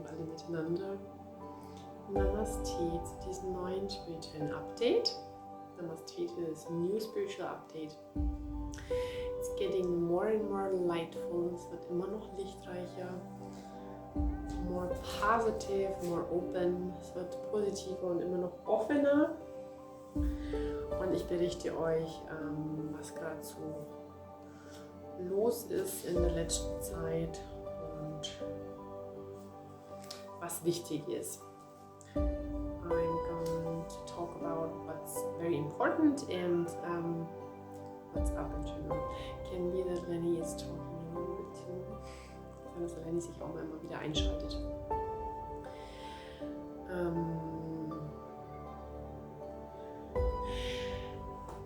alle miteinander. Namaste zu diesem neuen spirituellen Update. Namaste to this new spiritual update. It's getting more and more lightful. Es wird immer noch lichtreicher. More positive, more open. Es wird positiver und immer noch offener. Und ich berichte euch, was gerade so los ist in der letzten Zeit und was wichtig ist. I'm going to talk about what's very important and what's up in general. Can be that Lenny is talking a little bit too. Kann dass Lenny sich auch mal immer wieder einschaltet.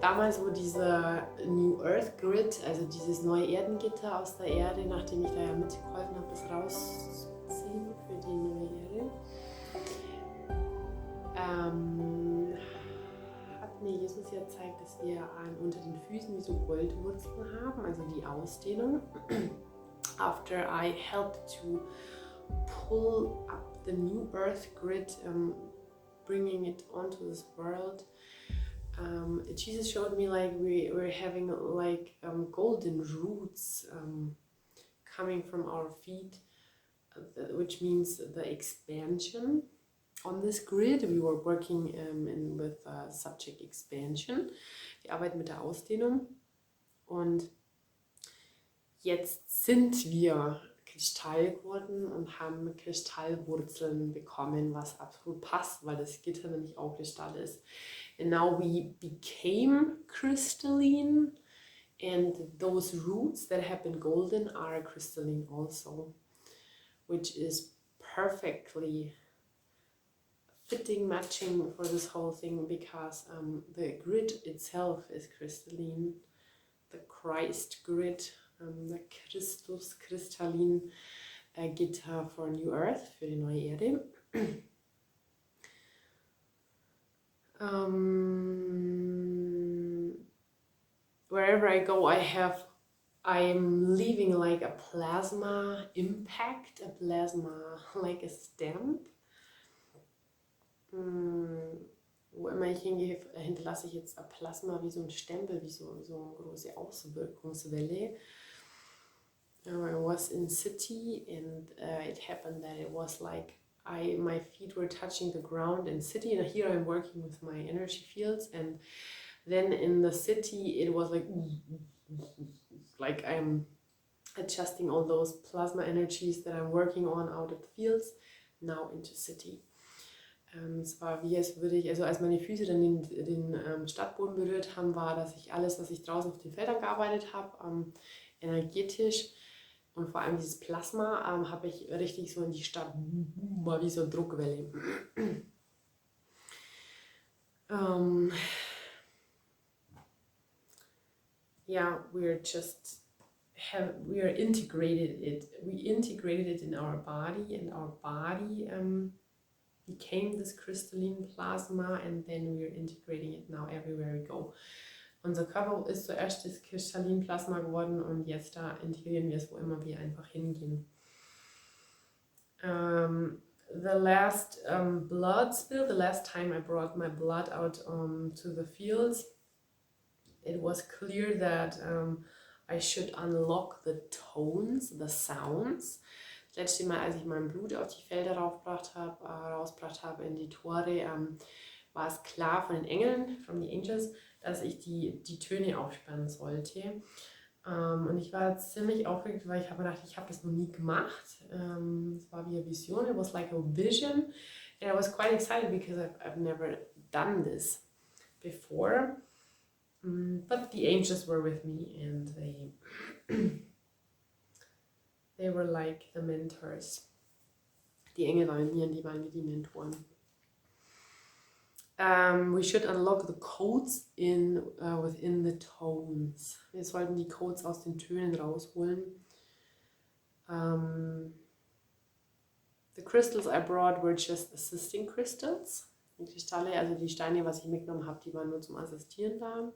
Damals, wo dieser New Earth Grid, also dieses neue Erdengitter aus der Erde, nachdem ich da ja mitgeholfen habe, das rauszuziehen für die neue Erde, hat mir Jesus ja gezeigt, dass wir unter den Füßen wie so Goldwurzeln haben, also die Ausdehnung. After I helped to pull up the New Earth Grid, bringing it onto this world, Jesus showed me like we're having like golden roots coming from our feet, which means the expansion. On this grid, we were working with subject expansion. Wir arbeiten mit der Ausdehnung. Und jetzt sind wir Kristall geworden und haben Kristallwurzeln bekommen, was absolut passt, weil das Gitter nämlich auch Kristall ist. And now we became crystalline, and those roots that have been golden are crystalline also, which is perfectly fitting, matching for this whole thing, because the grid itself is crystalline, the Christ grid, the Christus kristallin Gitter for New Earth, für die neue Erde. Wherever I go, I'm leaving like a plasma impact, a plasma like a stamp. Wo immer ich hingehe, hinterlasse ich jetzt ein Plasma wie so ein Stempel, wie so eine große Auswirkungswelle. I was in city and it happened that it was like my feet were touching the ground in city, and here I'm working with my energy fields, and then in the city it was like I'm adjusting all those plasma energies that I'm working on out of the fields now into city. Es war wie als würde ich, also als meine Füße dann den Stadtboden berührt haben, war, dass ich alles, was ich draußen auf den Feldern gearbeitet habe, energetisch und vor allem dieses Plasma, habe ich richtig so in die Stadt, war wie so eine Druckwelle. Yeah, we integrated it. We integrated it in our body, and our body became this crystalline plasma, and then we're integrating it now everywhere we go. Unser Körper ist zuerst das kristallin Plasma geworden und jetzt da integrieren wir es, wo immer wir einfach hingehen. The last blood spill, the last time I brought my blood out to the fields, it was clear that I should unlock the tones, the sounds. Das letzte Mal, als ich mein Blut auf die Felder rausgebracht habe in die Tore, war es klar von den Engeln, from the angels, dass ich die Töne aufsperren sollte. Und ich war ziemlich aufgeregt, weil ich habe gedacht, ich habe das noch nie gemacht. Es war wie eine Vision, it was like a vision. And I was quite excited because I've never done this before. But the angels were with me, and they were like the mentors. Die Engel waren mit mir und die waren wie die Mentoren. We should unlock the codes within the tones. Wir sollten die Codes aus den Tönen rausholen. The crystals I brought were just assisting crystals. Die Kristalle, also die Steine, was ich mitgenommen habe, die waren nur zum Assistieren da.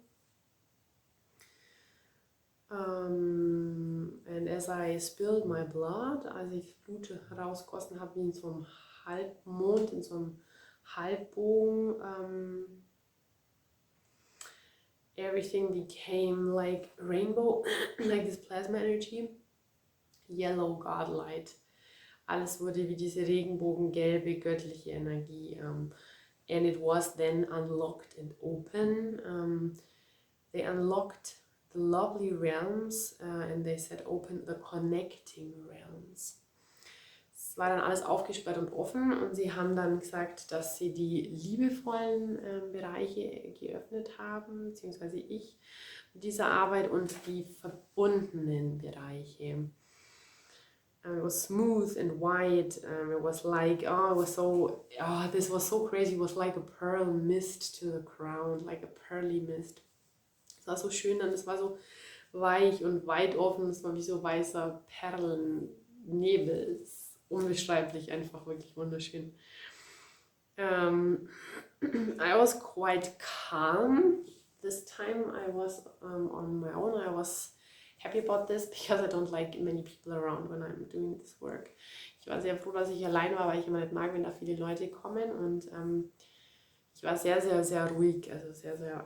And as I spilled my blood, als ich Blut rausgegossen habe, wie in so einem Halbmond, in so einem Halbbogen, everything became like rainbow, like this plasma energy, yellow God light. Alles wurde wie diese regenbogengelbe göttliche Energie. And it was then unlocked and open. They unlocked the lovely realms and they said open the connecting realms. Es war dann alles aufgesperrt und offen und sie haben dann gesagt, dass sie die liebevollen Bereiche geöffnet haben, beziehungsweise ich mit dieser Arbeit und die verbundenen Bereiche. It was smooth and white. It was like, this was so crazy. It was like a pearl mist to the crown, like a pearly mist. Es war so schön, dann es war so weich und weit offen. Es war wie so weißer Perlennebel. Es ist unbeschreiblich, einfach wirklich wunderschön. I was quite calm this time. I was on my own. I was happy about this because I don't like many people around when I'm doing this work. Ich war sehr froh, dass ich allein war, weil ich immer nicht mag, wenn da viele Leute kommen, und ich war sehr, sehr, sehr ruhig, also sehr, sehr,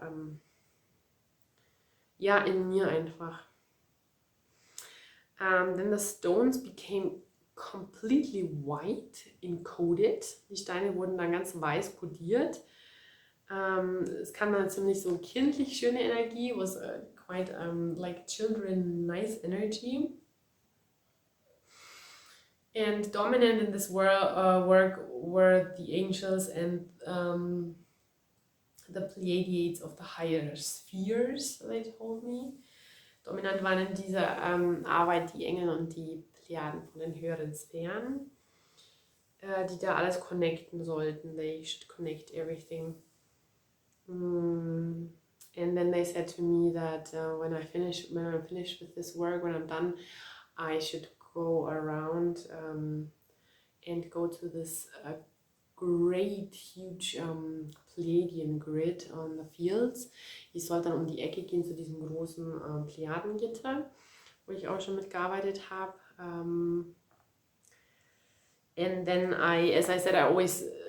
ja, in mir einfach. Then the stones became completely white, encoded. Die Steine wurden dann ganz weiß kodiert. Es kam dann ziemlich so kindlich schöne Energie, was quite like children nice energy. And dominant in this work were the angels and the Pleiades of the higher spheres, they told me. Dominant waren in dieser Arbeit die Engel und die Plejaden von den höheren Sphären, die da alles connecten sollten. They should connect everything. And then they said to me that when I'm finished with this work, when I'm done, I should go around and go to this great, huge Pleiadian grid on the fields. Ich sollte dann um die Ecke gehen zu diesem großen Plejadengitter, wo ich auch schon mitgearbeitet habe. And then as I said,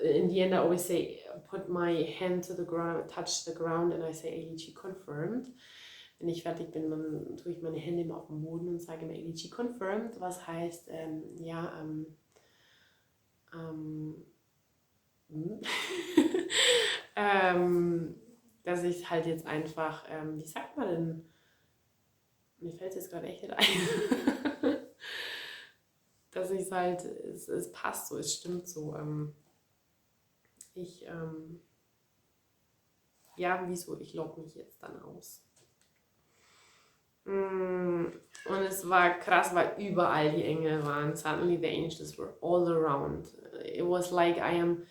in the end I always say, put my hand to the ground, touch the ground, and I say ADG confirmed. Wenn ich fertig bin, dann tue ich meine Hände immer auf den Boden und sage immer ADG confirmed, was heißt, dass ich halt jetzt einfach, wie sagt man denn, mir fällt es jetzt gerade echt nicht ein, dass ich es halt, es passt so, es stimmt so, ich logge mich jetzt dann aus. Und es war krass, weil überall die Engel waren. Suddenly the angels were all around. It was like I am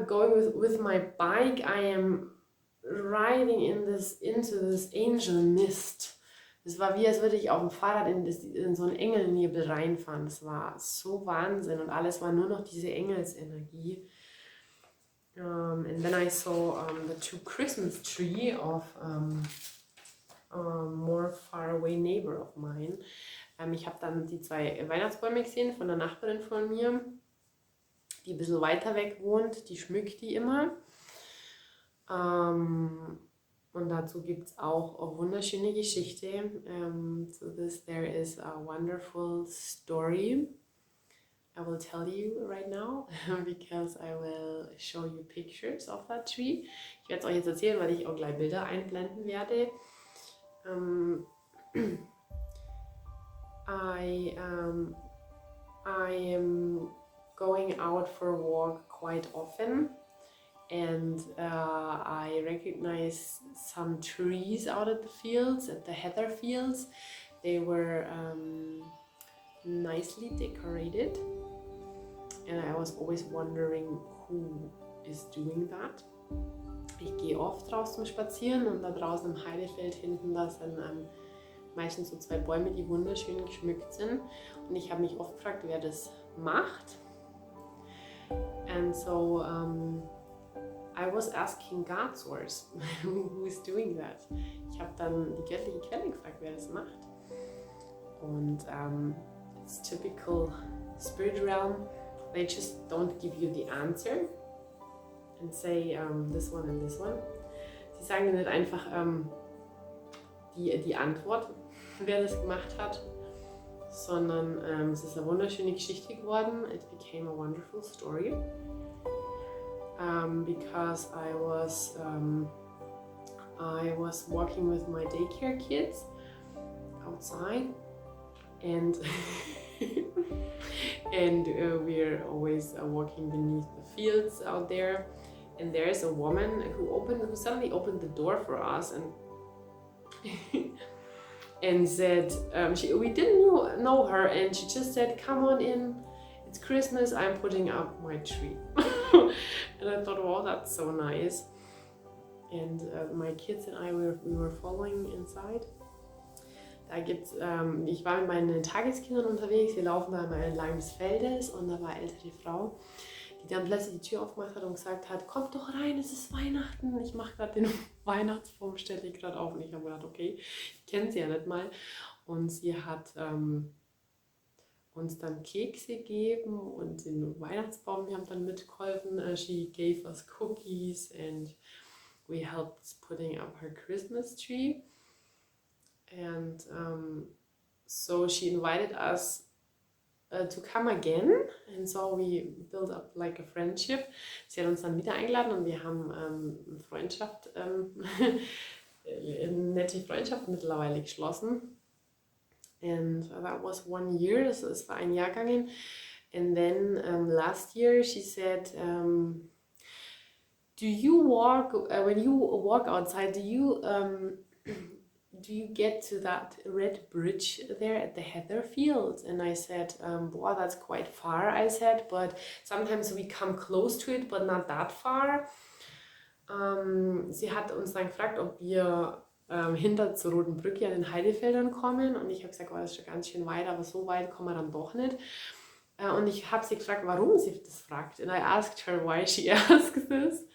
going with my bike. I am riding into this angel mist. Es war wie, als würde ich auf dem Fahrrad in so einen Engelnebel reinfahren. Das war so Wahnsinn und alles war nur noch diese Engelsenergie. And then I saw the two Christmas tree of a more far away neighbor of mine. Ich habe dann die 2 Weihnachtsbäume gesehen von der Nachbarin von mir, die ein bisschen weiter weg wohnt. Die schmückt die immer. Und dazu gibt es auch eine wunderschöne Geschichte. So there is a wonderful story. I will tell you right now because I will show you pictures of that tree. Ich werde es euch jetzt erzählen, weil ich auch gleich Bilder einblenden werde. I am going out for a walk quite often. And I recognize some trees out at the fields, at the heather fields. They were nicely decorated. And I was always wondering who is doing that. Ich gehe oft draußen spazieren und da draußen im Heidefeld hinten, da sind meistens so 2 Bäume, die wunderschön geschmückt sind. Und ich habe mich oft gefragt, wer das macht. And so I was asking God source, who is doing that? Ich habe dann die göttliche Quelle gefragt, wer das macht. Und it's typical spirit realm. They just don't give you the answer and say this one and this one. Sie sagen dir nicht einfach die Antwort, wer das gemacht hat, sondern es ist eine wunderschöne Geschichte geworden. It became a wonderful story. Because I was walking with my daycare kids outside, and and we're always walking beneath the fields out there, and there's a woman who suddenly opened the door for us and and said we didn't know her, and she just said, "Come on in, it's Christmas, I'm putting up my tree." And I thought, wow, that's so nice. And my kids and I, we were following inside. Da gibt's, ich war mit meinen Tageskindern unterwegs, wir laufen da mal entlang des Feldes und da war eine ältere Frau, die dann plötzlich die Tür aufgemacht hat und gesagt hat, kommt doch rein, es ist Weihnachten, ich mache gerade den Weihnachtsbaum, stelle ich gerade auf. Und ich habe gedacht, okay, ich kenne sie ja nicht mal. Und sie hat uns dann Kekse gegeben und den Weihnachtsbaum, wir haben dann mitgeholfen. She gave us cookies and we helped putting up her Christmas tree. And so she invited us to come again, and so we built up like a friendship. Sie hat uns dann wieder eingeladen und wir haben eine nette Freundschaft mittlerweile geschlossen. And that was 1 year, es war ein Jahr gegangen. And then last year she said, do you walk, when you walk outside, do you get to that red bridge there at the heather field? And I said, wow, that's quite far, I said, but sometimes we come close to it, but not that far. Sie hat uns dann gefragt, ob wir hinter zur Roten Brücke an den Heidefeldern kommen, und ich habe gesagt, oh, das ist schon ganz schön weit, aber so weit kommen wir dann doch nicht. Und ich habe sie gefragt, warum sie das fragt. And I asked her why she asked this.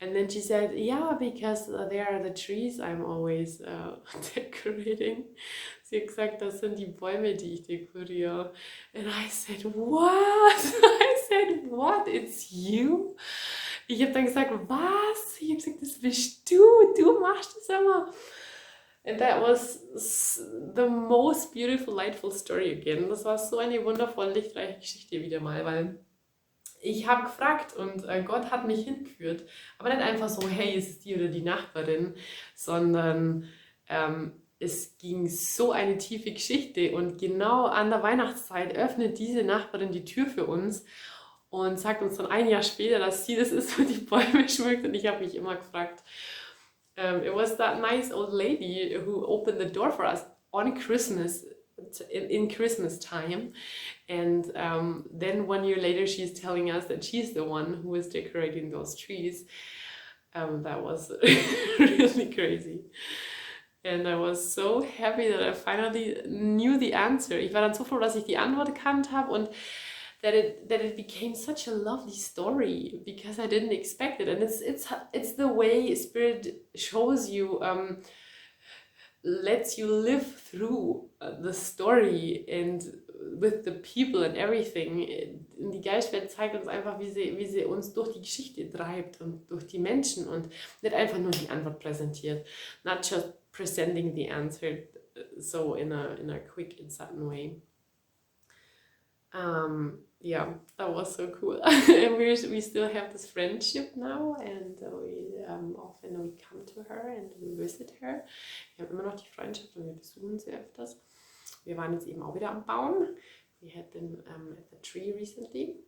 And then she said, yeah, because there are the trees I'm always decorating. Sie hat gesagt, das sind die Bäume, die ich dekoriere. And I said, what? I said, what? It's you? Ich habe dann gesagt, was? Ich habe gesagt, das bist du. Du machst das immer. And that was the most beautiful, lightful story again. Das war so eine wundervolle, lichtreiche Geschichte wieder mal, weil ich habe gefragt und Gott hat mich hingeführt. Aber nicht einfach so, hey, ist es die oder die Nachbarin, sondern es ging so eine tiefe Geschichte. Und genau an der Weihnachtszeit öffnet diese Nachbarin die Tür für uns und sagt uns dann ein Jahr später, dass sie das ist, wo die Bäume schmückt. Und ich habe mich immer gefragt, it was that nice old lady who opened the door for us on Christmas, in Christmas time, and then 1 year later she's telling us that she's the one who was decorating those trees. That was really crazy. And I was so happy that I finally knew the answer. Ich war dann so froh, dass ich die Antwort erkannt habe und that it became such a lovely story because I didn't expect it. And it's the way Spirit shows you, lets you live through the story and with the people and everything. Die Geistwelt zeigt uns einfach, wie sie uns durch die Geschichte treibt und durch die Menschen und nicht einfach nur die Antwort präsentiert. Not just presenting the answer so in a quick and sudden way. Yeah, that was so cool. And we still have this friendship now, and we often come to her and we visit her. Wir haben immer noch die Freundschaft und wir besuchen sie öfters. Wir waren jetzt eben auch wieder am Bauen. We had been at the tree recently.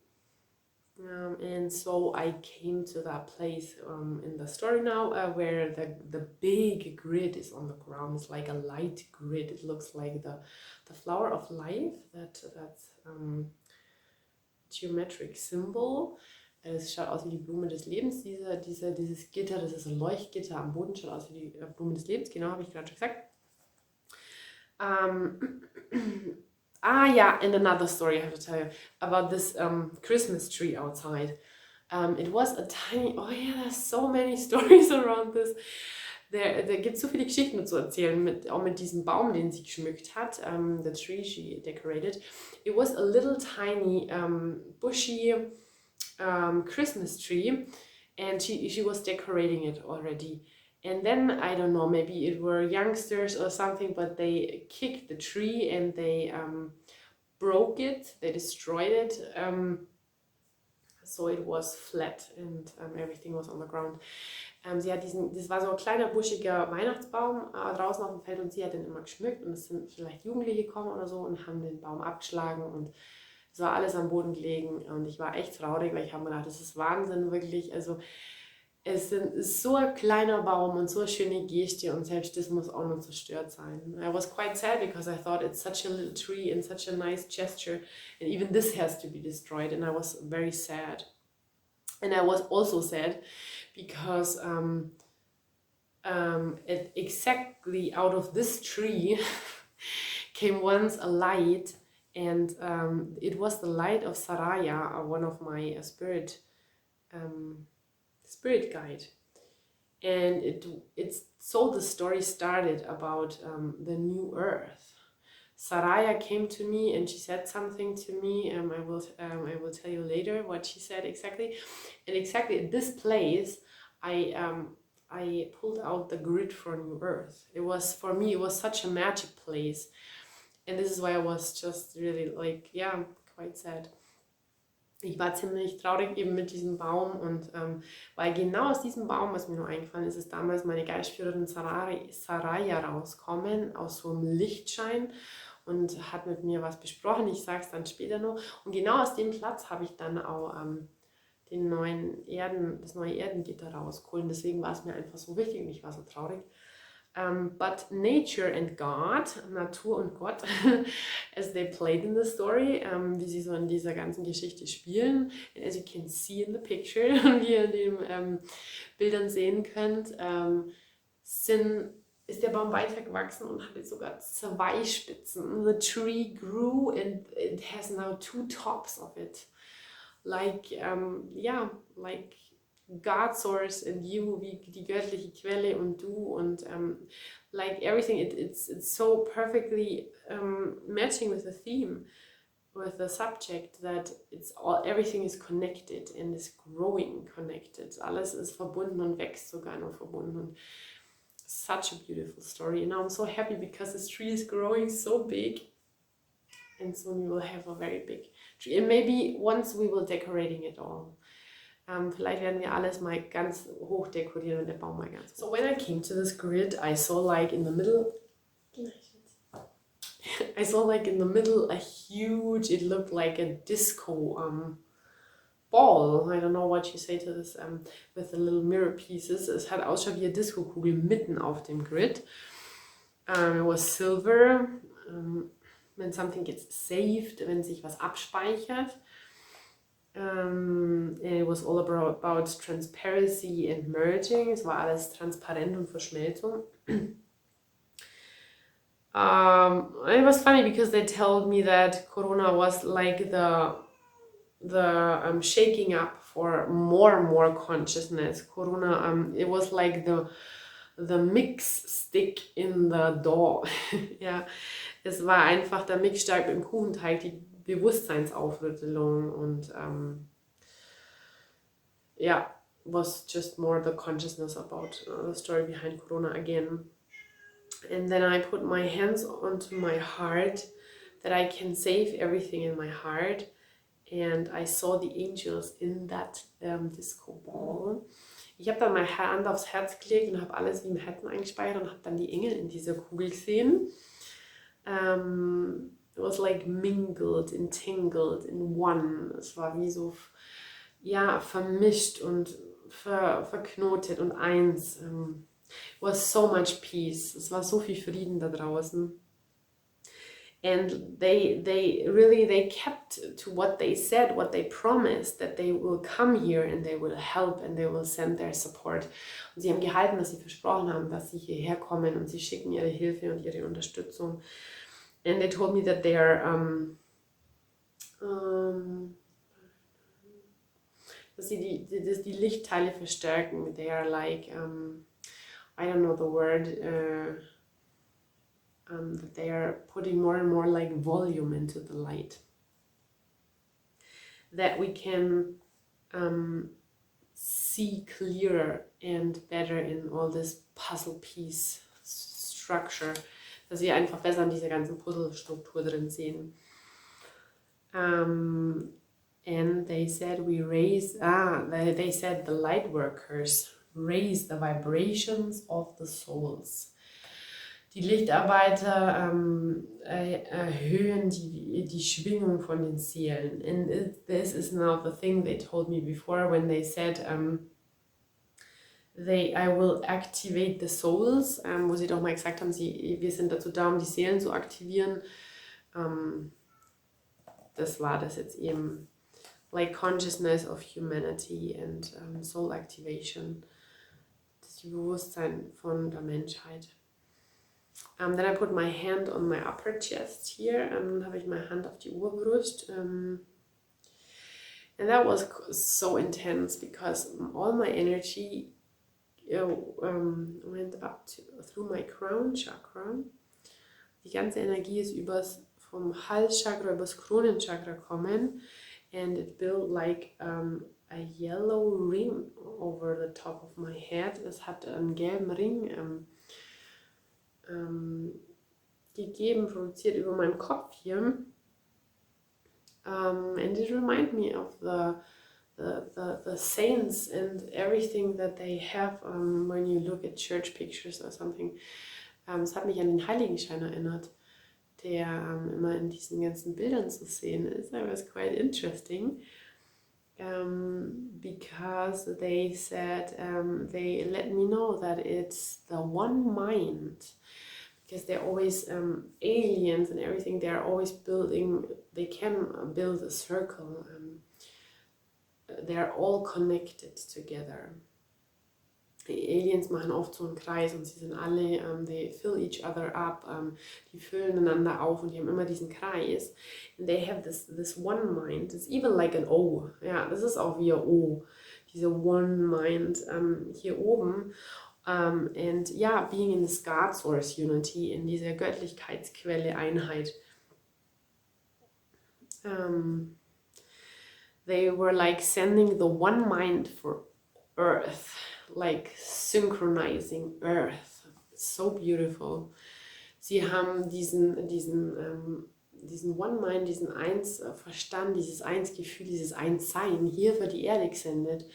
And so I came to that place in the story now where the big grid is on the ground. It's like a light grid. It looks like the flower of life, that's geometric symbol. Es schaut aus wie die Blume des Lebens, dieses Gitter, das ist ein Leuchtgitter am Boden, schaut aus wie die Blume des Lebens, genau, habe ich gerade schon gesagt. Yeah, and another story I have to tell you about this Christmas tree outside. It was a tiny, oh yeah, there's so many stories around this. Da gibt es so viele Geschichten zu erzählen, auch mit diesem Baum, den sie geschmückt hat, the tree she decorated. It was a little tiny bushy Christmas tree, and she was decorating it already. And then, I don't know, maybe it were youngsters or something, but they kicked the tree and they broke it, they destroyed it. So it was flat and everything was on the ground. Sie hat das war so ein kleiner buschiger Weihnachtsbaum draußen auf dem Feld und sie hat den immer geschmückt und es sind vielleicht Jugendliche gekommen oder so und haben den Baum abgeschlagen und es war alles am Boden gelegen und ich war echt traurig, weil ich habe mir gedacht, das ist Wahnsinn wirklich, also es ist so ein kleiner Baum und so eine schöne Geste und selbst das muss auch noch zerstört sein. I was quite sad because I thought it's such a little tree and such a nice gesture and even this has to be destroyed and I was very sad. And I was also sad because exactly out of this tree came once a light, and it was the light of Saraya, one of my spirit guide. And so the story started about the new earth. Saraya came to me and she said something to me. I will tell you later what she said exactly. And exactly at this place, I pulled out the grid for New Earth. It was, for me, it was such a magic place. And this is why I was just really like, yeah, quite sad. Ich war ziemlich traurig eben mit diesem Baum und weil genau aus diesem Baum, was mir nur eingefallen ist, ist damals meine Geistführerin Saraya rauskommen, aus so einem Lichtschein und hat mit mir was besprochen. Ich sage es dann später noch. Und genau aus dem Platz habe ich dann auch das neue Erdengitter rausgeholt. Deswegen war es mir einfach so wichtig und ich war so traurig. But nature and God, Natur und Gott, as they played in the story, wie sie so in dieser ganzen Geschichte spielen. And as you can see in the picture, wie ihr in den Bildern sehen könnt, ist der Baum weiter gewachsen und hatte sogar 2 Spitzen. The tree grew and it has now 2 tops of it. Like, like God source and you, wie die göttliche Quelle und du und like everything, it's so perfectly matching with the theme, with the subject, that everything is connected and is growing connected. Alles ist verbunden und wächst sogar noch verbunden. Und such a beautiful story. And I'm so happy because this tree is growing so big. And soon we will have a very big tree. And maybe once we will decorating it all. Vielleicht werden wir alles mal ganz hoch dekorieren und der Baum mal ganz hoch. So when I came to this grid, I saw like in the middle a huge, it looked like a disco ball. I don't know what you say to this, with the little mirror pieces. Es hat ausschaut wie eine Disco-Kugel mitten auf dem Grid. It was silver. When something gets saved, wenn sich was abspeichert. It was all about transparency and merging. Es war alles transparent und Verschmelzung. It was funny because they told me that Corona was like the shaking up for more and more consciousness. Corona, it was like the mix stick in the dough. Ja, es war einfach der Mixstab im Kuchenteig, die Bewusstseinsaufrüttelung und was just more the consciousness about the story behind Corona again. And then I put my hands onto my heart, that I can save everything in my heart, and I saw the angels in that disco ball. Ich habe dann meine Hand aufs Herz gelegt und habe alles wie im Herzen eingespeichert und habe dann die Engel in dieser Kugel gesehen. It was like mingled, entangled in one. Es war wie so, ja, vermischt und verknotet und eins. It was so much peace. Es war so viel Frieden da draußen. And they kept to what they said, what they promised, that they will come here and they will help and they will send their support. Und sie haben gehalten, dass sie versprochen haben, dass sie hierher kommen und sie schicken ihre Hilfe und ihre Unterstützung. And they told me that they are, dass sie die Lichtteile verstärken. They are like, I don't know the word, that they are putting more and more like volume into the light. That we can see clearer and better in all this puzzle piece structure. Dass wir einfach besser in dieser ganzen Puzzlestruktur drin sehen. And they said they said the lightworkers raise the vibrations of the souls. Die Lichtarbeiter erhöhen die Schwingung von den Seelen. And this is now the thing they told me before when they said I will activate the souls, wo sie doch mal gesagt haben, wir sind dazu da, um die Seelen zu aktivieren. Das war das jetzt eben. Like consciousness of humanity and soul activation. Das Bewusstsein von der Menschheit. Then I put my hand on my upper chest here. Dann habe ich meine Hand auf die Oberbrust. And that was so intense because all my energy went up through my crown chakra. Die ganze Energie ist vom Halschakra übers Kronenchakra gekommen. And it built like a yellow ring over the top of my head. Es hat einen gelben Ring gegeben, produziert über meinem Kopf hier. And it reminded me of the saints and everything that they have when you look at church pictures or something. Es hat mich an den Heiligenschein erinnert, der immer in diesen ganzen Bildern zu sehen ist. That was quite interesting. Because they said, they let me know that it's the one mind. Because they're always aliens and everything, they're always building, they can build a circle. They're all connected together. Die Aliens machen oft so einen Kreis und sie sind alle, they fill each other up, die füllen einander auf und die haben immer diesen Kreis. And they have this one mind, it's even like an O. Ja, das ist auch wie ein O, diese one mind hier oben. And yeah, being in this God source unity, in dieser Göttlichkeitsquelle Einheit. They were like sending the one mind for Earth. Like synchronizing Earth. So beautiful. Sie haben diesen One Mind, diesen Eins Verstand, dieses Eins-Gefühl, dieses Eins-Sein hier für die Erde gesendet,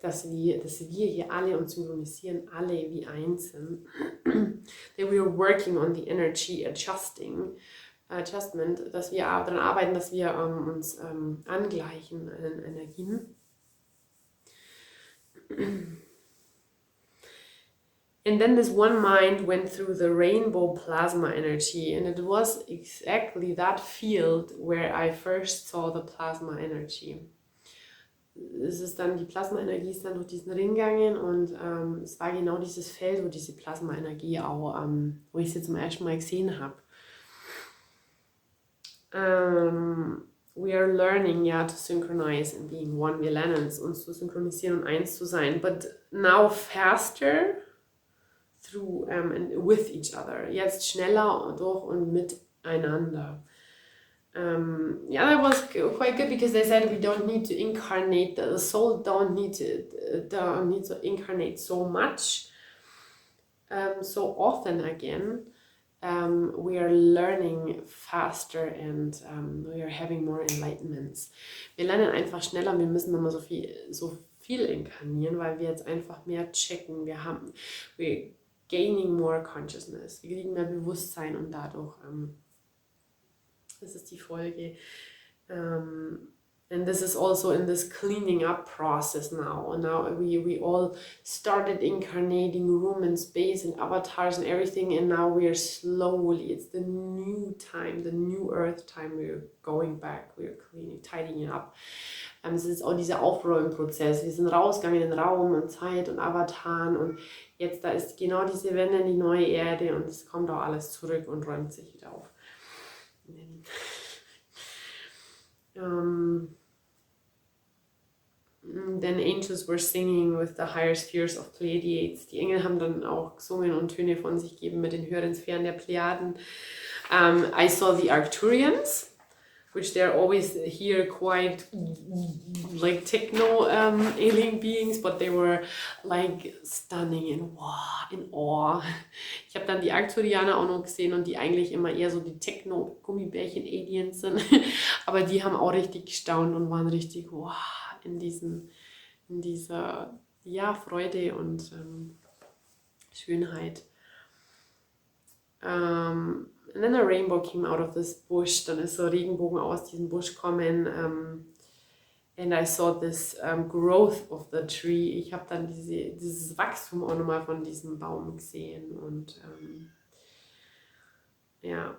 dass wir hier alle uns synchronisieren, alle wie eins sind. That we are working on the energy adjustment, dass wir daran arbeiten, dass wir uns angleichen an Energien. And then this one mind went through the rainbow plasma energy, and it was exactly that field where I first saw the plasma energy. Die Plasma-Energie ist dann durch diesen Ring gegangen und es war genau dieses Feld, wo diese Plasma-Energie auch, wo ich sie zum ersten Mal gesehen habe. We are learning, to synchronize and being one. Wir lernen es, uns zu synchronisieren und eins zu sein. But now faster through and with each other. Jetzt schneller durch und miteinander. That was quite good because they said we don't need to incarnate, the soul don't need to incarnate so much, so often again. We are learning faster and we are having more enlightenments. Wir lernen einfach schneller, wir müssen immer so viel inkarnieren, weil wir jetzt einfach mehr checken. We're gaining more consciousness. Wir kriegen mehr Bewusstsein und dadurch, das ist die Folge. And this is also in this cleaning up process now. And now we all started incarnating room and space and avatars and everything. And now we are slowly, it's the new time, the new earth time. We're going back, we're cleaning, tidying up. Es ist auch dieser Aufräumprozess. Wir sind rausgegangen in Raum und Zeit und Avataren. Und jetzt da ist genau diese Wende, die neue Erde. Und es kommt auch alles zurück und räumt sich wieder auf. then angels were singing with the higher spheres of Pleiades. Die Engel haben dann auch gesungen und Töne von sich gegeben mit den höheren Sphären der Plejaden. I saw the Arcturians, which they're always here quite like techno alien beings, but they were like stunning in awe. Ich habe dann die Arcturianer auch noch gesehen und die eigentlich immer eher so die Techno-Gummibärchen-Aliens sind, aber die haben auch richtig gestaunt und waren richtig in dieser Freude und Schönheit. And then a rainbow came out of this bush. Dann ist so Regenbogen aus diesem Busch kommen. And I saw this growth of the tree. Ich habe dann dieses Wachstum auch nochmal von diesem Baum gesehen. Und ja.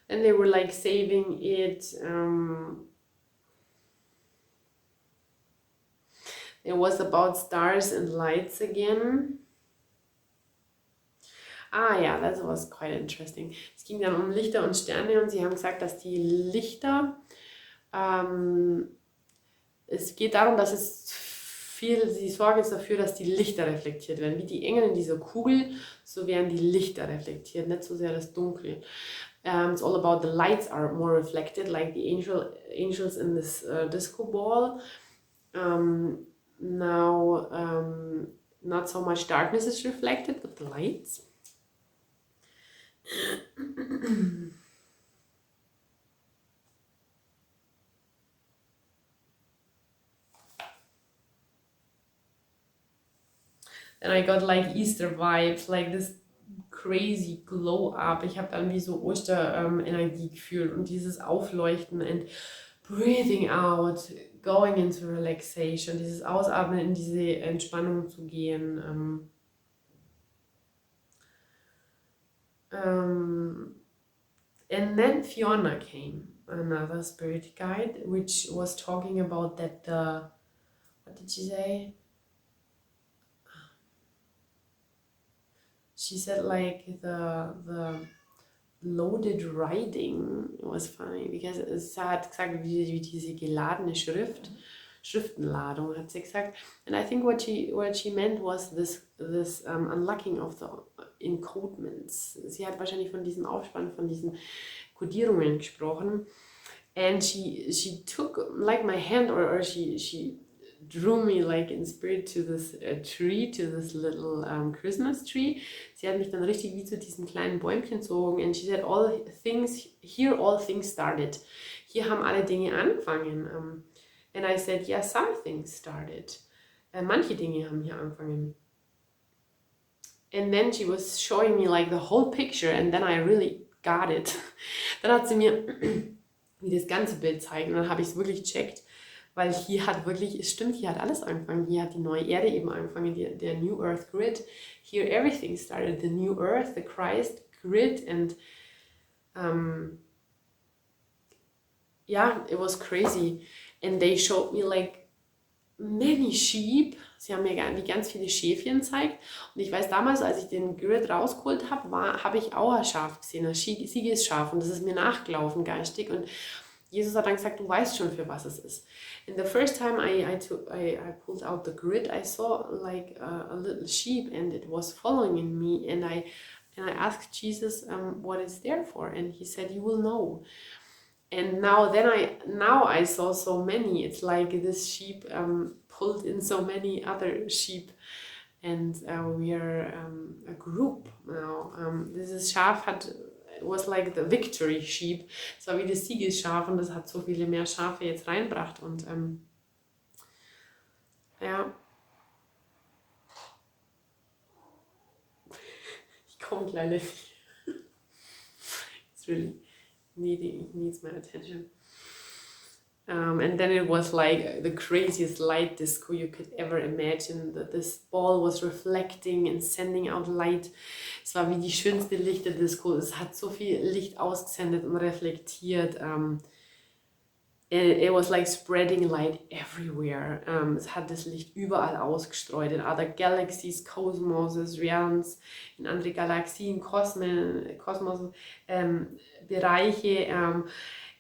Then they were like saving it. It was about stars and lights again. Ja, that was quite interesting. Es ging dann um Lichter und Sterne und sie haben gesagt, dass die Lichter, es geht darum, dass sie sorgen jetzt dafür, dass die Lichter reflektiert werden. Wie die Engel in dieser Kugel, so werden die Lichter reflektiert, nicht so sehr das Dunkel. It's all about the lights are more reflected, like the angels in this disco ball. Now, not so much darkness is reflected, but the lights. Then I got like Easter vibes, like this crazy glow up. Ich habe dann wie so Osterenergie gefühlt und dieses Aufleuchten and breathing out, going into relaxation, dieses Ausatmen in diese Entspannung zu gehen. And then Fiona came, another spirit guide, which was talking about that what did she say? She said like the loaded writing was funny, because es hat gesagt, wie diese geladene Schriftenladung, hat sie gesagt. And I think what she meant was this unlocking of the encodements. Sie hat wahrscheinlich von diesem Aufspann, von diesen Kodierungen gesprochen. And she took like my hand, or she drew me like in spirit to this tree, to this little Christmas tree. Sie hat mich dann richtig wie zu diesen kleinen Bäumchen gezogen. And she said, all things started. Hier haben alle Dinge angefangen. And I said, yeah, some things started. Manche Dinge haben hier angefangen. And then she was showing me like the whole picture, and then I really got it. Dann hat sie mir wie das ganze Bild zeigen, und dann habe ich es wirklich gecheckt. Weil hier hat wirklich, es stimmt, hier hat alles angefangen. Hier hat die neue Erde eben angefangen, der New Earth Grid. Here everything started, the New Earth, the Christ Grid, and yeah, it was crazy. And they showed me like many sheep. Sie haben mir ganz viele Schäfchen gezeigt. Und ich weiß, damals, als ich den Grid rausgeholt habe, habe ich auch ein Schaf gesehen, ein Siegesschaf. Und das ist mir nachgelaufen, geistig. Und Jesus hat dann gesagt, du weißt schon, für was es ist. And the first time I pulled out the grid, I saw like a little sheep, and it was following me. And I asked Jesus what it's there for, and he said, you will know. And now I saw so many. It's like this sheep pulled in so many other sheep, and we are a group now. Dieses Schaf was like the victory sheep. Es war wie das Siegesschaf, und das hat so viele mehr Schafe jetzt reinbracht. Und ja. Ich komme gleich nicht. It's really needs my attention. And then it was like the craziest light disco you could ever imagine. That this ball was reflecting and sending out light. Es war wie die schönste Lichterdisco. Es hat so viel Licht ausgesendet und reflektiert. it was like spreading light everywhere. Es hat das Licht überall ausgestreut, in other galaxies, Kosmoses, Realms, in andere Galaxien, Kosmos, Bereiche.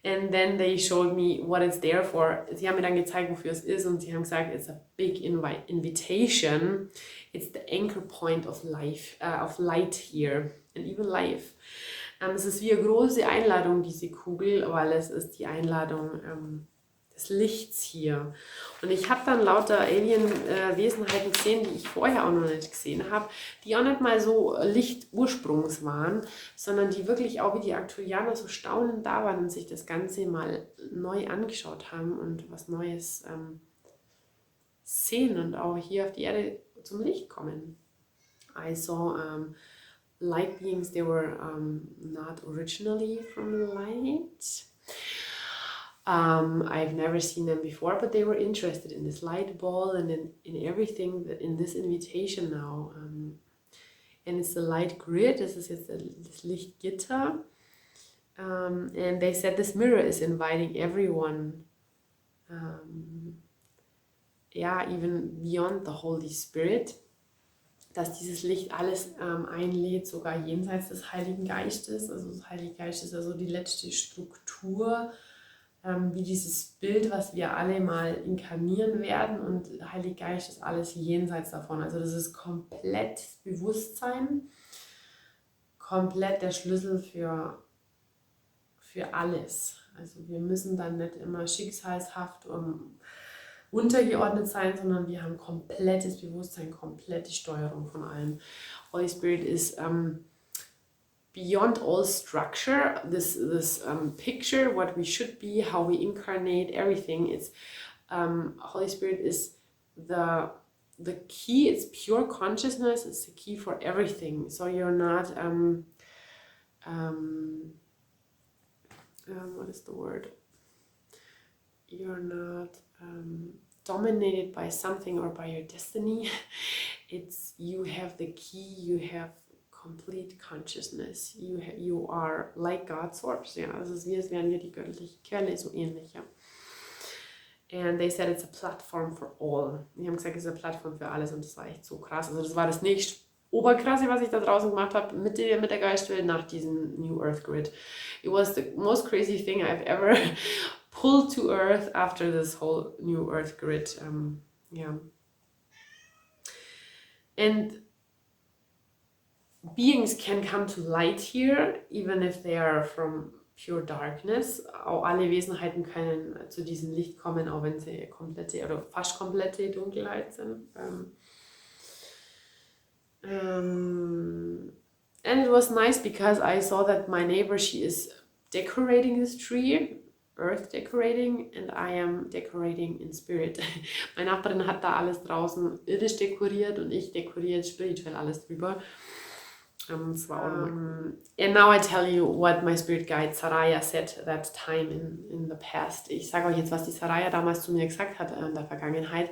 And then they showed me what it's there for. Sie haben mir dann gezeigt, wofür es ist, und sie haben gesagt, it's a big invitation. It's the anchor point of life, of light here, and even life. Es ist wie eine große Einladung, diese Kugel, weil es ist die Einladung des Lichts hier. Und ich habe dann lauter Alien-Wesenheiten gesehen, die ich vorher auch noch nicht gesehen habe, die auch nicht mal so Lichtursprungs waren, sondern die wirklich auch wie die Arcturianer so staunend da waren und sich das Ganze mal neu angeschaut haben und was Neues sehen und auch hier auf die Erde zum Licht kommen. I saw light beings, they were not originally from the light. I've never seen them before, but they were interested in this light ball and in everything, that in this invitation now. And it's the light grid, das ist jetzt das Lichtgitter. And they said this mirror is inviting everyone, even beyond the Holy Spirit, dass dieses Licht alles einlädt, sogar jenseits des Heiligen Geistes. Also das Heilige Geist ist also die letzte Struktur, wie dieses Bild, was wir alle mal inkarnieren werden, und der Heilige Geist ist alles jenseits davon. Also das ist komplett Bewusstsein, komplett der Schlüssel für alles. Also wir müssen dann nicht immer schicksalshaft untergeordnet sein, sondern wir haben komplettes Bewusstsein, komplette Steuerung von allem. Holy Spirit is beyond all structure, this picture, what we should be, how we incarnate, everything. It's Holy Spirit is the key, it's pure consciousness, it's the key for everything. So you're not what is the word? You're not dominated by something or by your destiny. It's you have the key, you have complete consciousness. You are like God's source. Ja, also es ist wie, als wären wir die göttliche Quelle, so ähnlich. Ja. And they said it's a platform for all. Die haben gesagt, es ist eine Plattform für alles, und das war echt so krass. Also das war das nächste Oberkrasse, was ich da draußen gemacht habe mit der Geistwelt nach diesem New Earth Grid. It was the most crazy thing I've ever pulled to Earth after this whole New Earth Grid. And beings can come to light here, even if they are from pure darkness. Auch alle Wesenheiten können zu diesem Licht kommen, auch wenn sie komplette oder fast komplette Dunkelheit sind. And it was nice because I saw that my neighbor, she is decorating this tree, earth decorating, and I am decorating in spirit. Meine Nachbarin hat da alles draußen irdisch dekoriert und ich dekoriere spirituell alles drüber. And now I tell you what my spirit guide Saraya said that time in the past. Ich sage euch jetzt, was die Saraya damals zu mir gesagt hat in der Vergangenheit.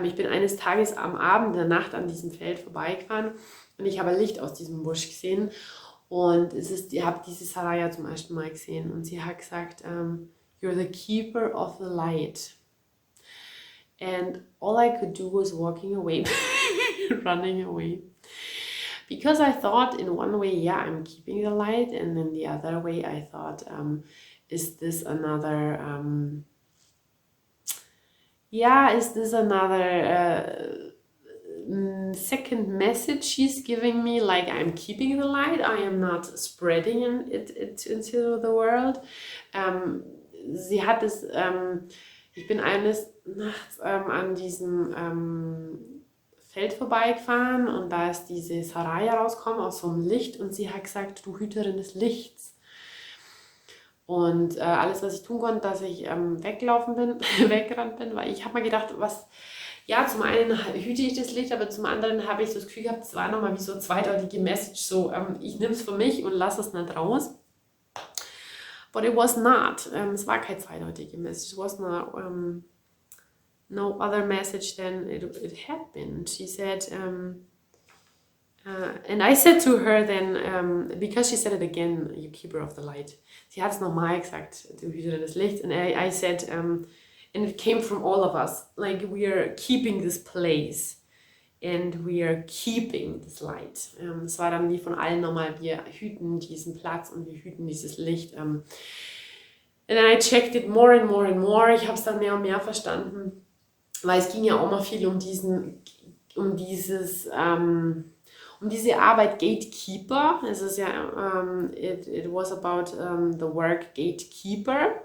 Ich bin eines Tages am Abend, in der Nacht an diesem Feld vorbeigefahren und ich habe Licht aus diesem Busch gesehen. Und ich habe diese Saraya zum ersten Mal gesehen und sie hat gesagt, you're the keeper of the light. And all I could do was walking away, running away. Because I thought in one way, yeah, I'm keeping the light, and in the other way I thought, is this another second message she's giving me, like I'm keeping the light, I am not spreading it into the world. Sie hat es, ich bin eines Nachts an diesem Feld vorbeigefahren und da ist diese Saraya rausgekommen aus so einem Licht und sie hat gesagt, du Hüterin des Lichts. Und alles, was ich tun konnte, dass ich weggerannt bin, weil ich habe mir gedacht, zum einen hüte ich das Licht, aber zum anderen habe ich so das Gefühl gehabt, es war nochmal wie so eine zweideutige Message, so ich nehme es für mich und lasse es nicht raus. But it was not. Es war keine zweideutige Message. It was not no other message than it had been. She said, And I said to her then, because she said it again, you keeper of the light. Sie hat es nochmal gesagt, du Hüter des Lichts. And I said, and it came from all of us, like we are keeping this place. And we are keeping this light. Es war dann wie von allen nochmal, wir hüten diesen Platz und wir hüten dieses Licht. And then I checked it more and more and more. Ich habe es dann mehr und mehr verstanden, weil es ging ja auch mal viel um diese Arbeit Gatekeeper. Es ist ja, it was about the work Gatekeeper.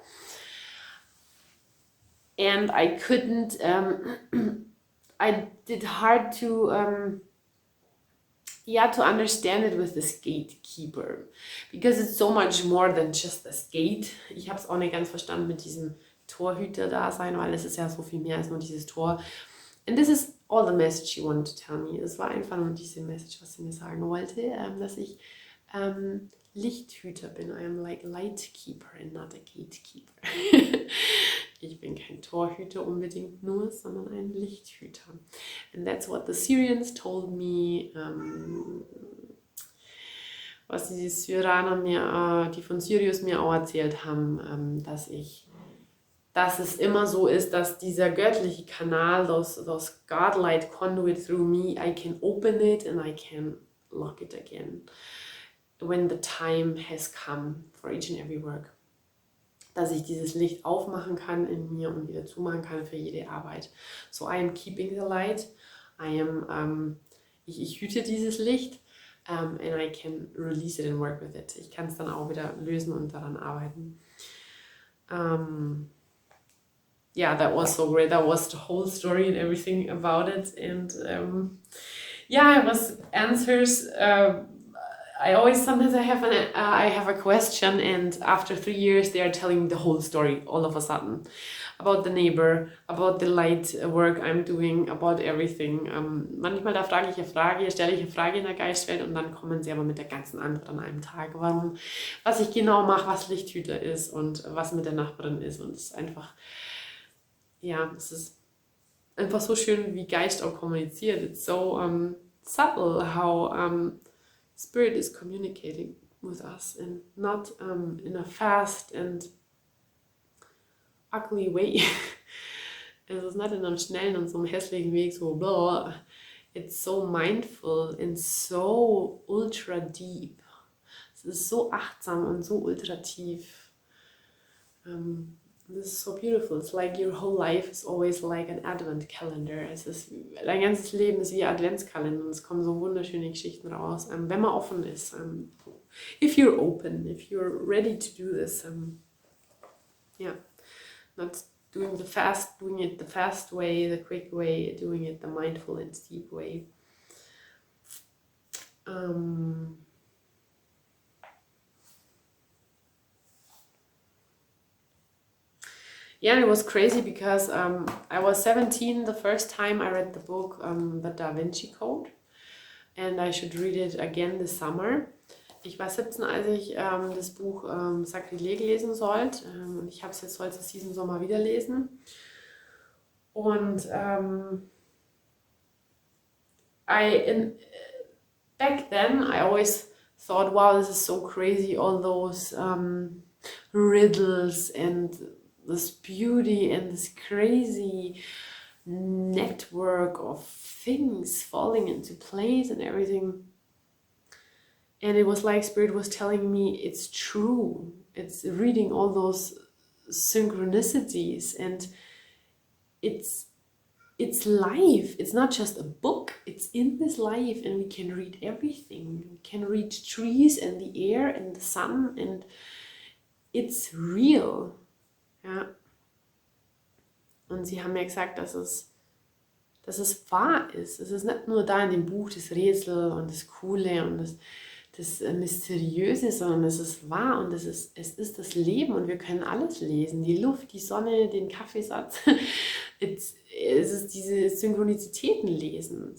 And I couldn't, I did hard to understand it with this gatekeeper, because it's so much more than just this gate. Ich habe es auch nicht ganz verstanden mit diesem Torhüter-Dasein, weil es ist ja so viel mehr als nur dieses Tor. And this is all the message she wanted to tell me. Es war einfach nur diese Message, was sie mir sagen wollte, dass ich Lichthüter bin. I am like lightkeeper and not a gatekeeper. Ich bin kein Torhüter unbedingt nur, sondern ein Lichthüter. And that's what the Syrians told me. Was die Syraner mir, die von Sirius mir auch erzählt haben, dass es immer so ist, dass dieser göttliche Kanal, those godlight conduit through me, I can open it and I can lock it again when the time has come for each and every work. Dass ich dieses Licht aufmachen kann in mir und wieder zumachen kann für jede Arbeit. So I am keeping the light. Ich hüte dieses Licht and I can release it and work with it. Ich kann es dann auch wieder lösen und daran arbeiten. Yeah, that was so great. That was the whole story and everything about it. And yeah, it was answers. Sometimes I have a question, and after 3 years they are telling me the whole story all of a sudden about the neighbor, about the light work I'm doing, about everything. Manchmal da stelle ich eine Frage in der Geistwelt und dann kommen sie aber mit der ganzen Antwort an einem Tag. Was ich genau mache, was Lichthüter ist und was mit der Nachbarin ist, und es ist einfach, ja, es ist einfach so schön, wie Geist auch kommuniziert. It's so subtle how Spirit is communicating with us, and not in a fast and ugly way. Es ist nicht in einem schnellen und so einem hässlichen Weg, so blah. It's so mindful and so ultra deep. Es ist so achtsam und so ultra tief. This is so beautiful. It's like your whole life is always like an Advent calendar. Dein ganzes Leben ist wie ein Adventskalender und es kommen so wunderschöne Geschichten raus, wenn man offen ist. If you're open, if you're ready to do this, yeah, not doing it the fast way, the quick way, doing it the mindful and deep way. Yeah, it was crazy because I was 17 the first time I read the book, The Da Vinci Code, and I should read it again this summer. Ich war 17, als ich das Buch Sakrileg lesen sollte, und ich habe es jetzt heute diesen Sommer wieder lesen. Und back then I always thought, wow, this is so crazy, all those riddles and this beauty and this crazy network of things falling into place and everything. And it was like Spirit was telling me it's true. It's reading all those synchronicities, and it's life. It's not just a book. It's in this life, and we can read everything. We can read trees and the air and the sun, and it's real. Ja. Und sie haben mir gesagt, dass es wahr ist. Es ist nicht nur da in dem Buch das Rätsel und das Coole und das Mysteriöse, sondern es ist wahr und es ist das Leben, und wir können alles lesen. Die Luft, die Sonne, den Kaffeesatz. Es ist diese Synchronizitäten lesen.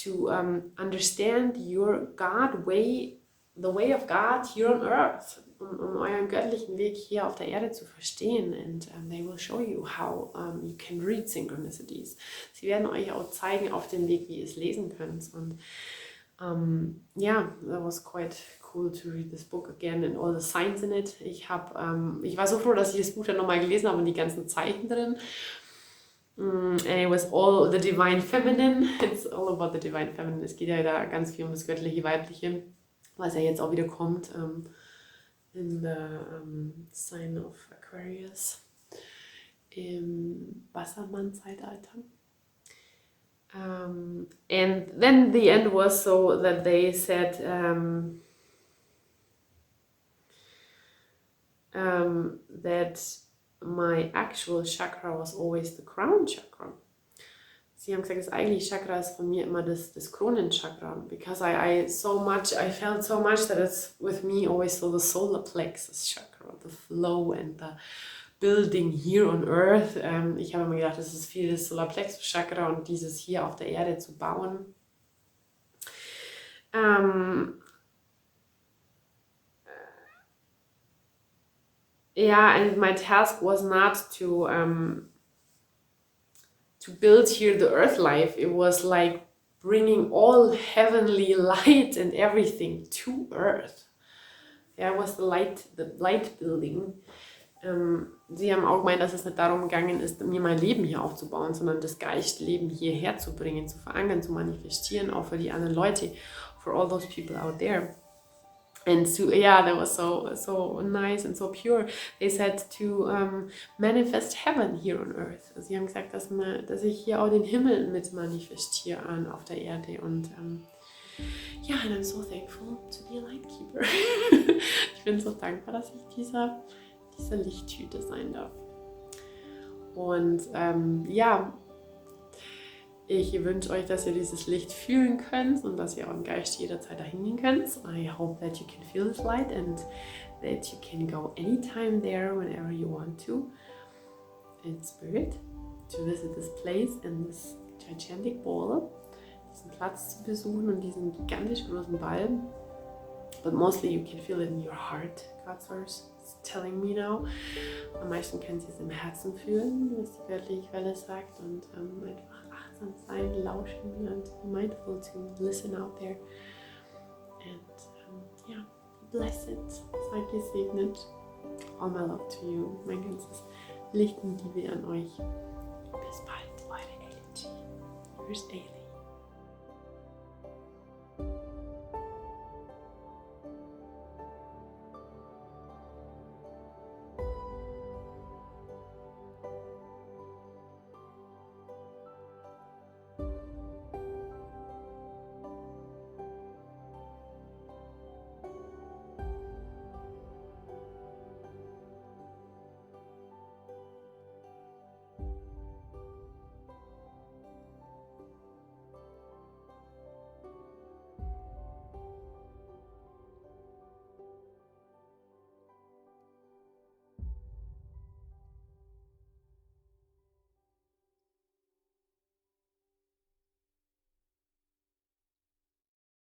To understand your God way, the way of God here on earth. Um euren göttlichen Weg hier auf der Erde zu verstehen. And they will show you how you can read synchronicities. Sie werden euch auch zeigen auf dem Weg, wie ihr es lesen könnt. Und Yeah, that was quite cool to read this book again and all the signs in it. Ich war so froh, dass ich das Buch dann nochmal gelesen habe und die ganzen Zeichen drin. And it was all the divine feminine. It's all about the divine feminine. Es geht ja da ganz viel um das göttliche, weibliche, was ja jetzt auch wieder kommt in the sign of Aquarius im Wassermann-Zeitalter. And then the end was so that they said that my actual chakra was always the crown chakra. Sie haben gesagt, das eigentliche Chakra ist von mir immer das Kronenchakra, because I felt so much that it's with me always so the solar plexus chakra, the flow and the building here on earth. Ich habe immer gedacht, das ist viel das Solar Plexus Chakra und dieses hier auf der Erde zu bauen. And my task was not to build here the earth life. It was like bringing all heavenly light and everything to earth. Yeah, it was the light building. Sie haben auch gemeint, dass es nicht darum gegangen ist, mir mein Leben hier aufzubauen, sondern das Geistleben hierher zu bringen, zu verankern, zu manifestieren, auch für die anderen Leute, for all those people out there. And so, yeah, that was so nice and so pure. They said to manifest heaven here on earth. Also sie haben gesagt, dass ich hier auch den Himmel mit manifestiere auf der Erde. Und and I'm so thankful to be a lightkeeper. Ich bin so dankbar, dass ich diese Lichthüte sein darf. Und ich wünsche euch, dass ihr dieses Licht fühlen könnt und dass ihr euren Geist jederzeit dahin gehen könnt. I hope that you can feel this light and that you can go anytime there whenever you want to in spirit to visit this place and this gigantic ball, diesen Platz zu besuchen und diesen gigantisch großen Ball. But mostly you can feel it in your heart, God's words telling me now. Am meisten können sie es im Herzen fühlen, was die göttliche Quelle sagt, und einfach achtsam sein, lauschen and be mindful to listen out there. And be blessed, seid gesegnet. All my love to you, mein ganzes Licht und Liebe an euch. Bis bald, eure Energy. Yours daily.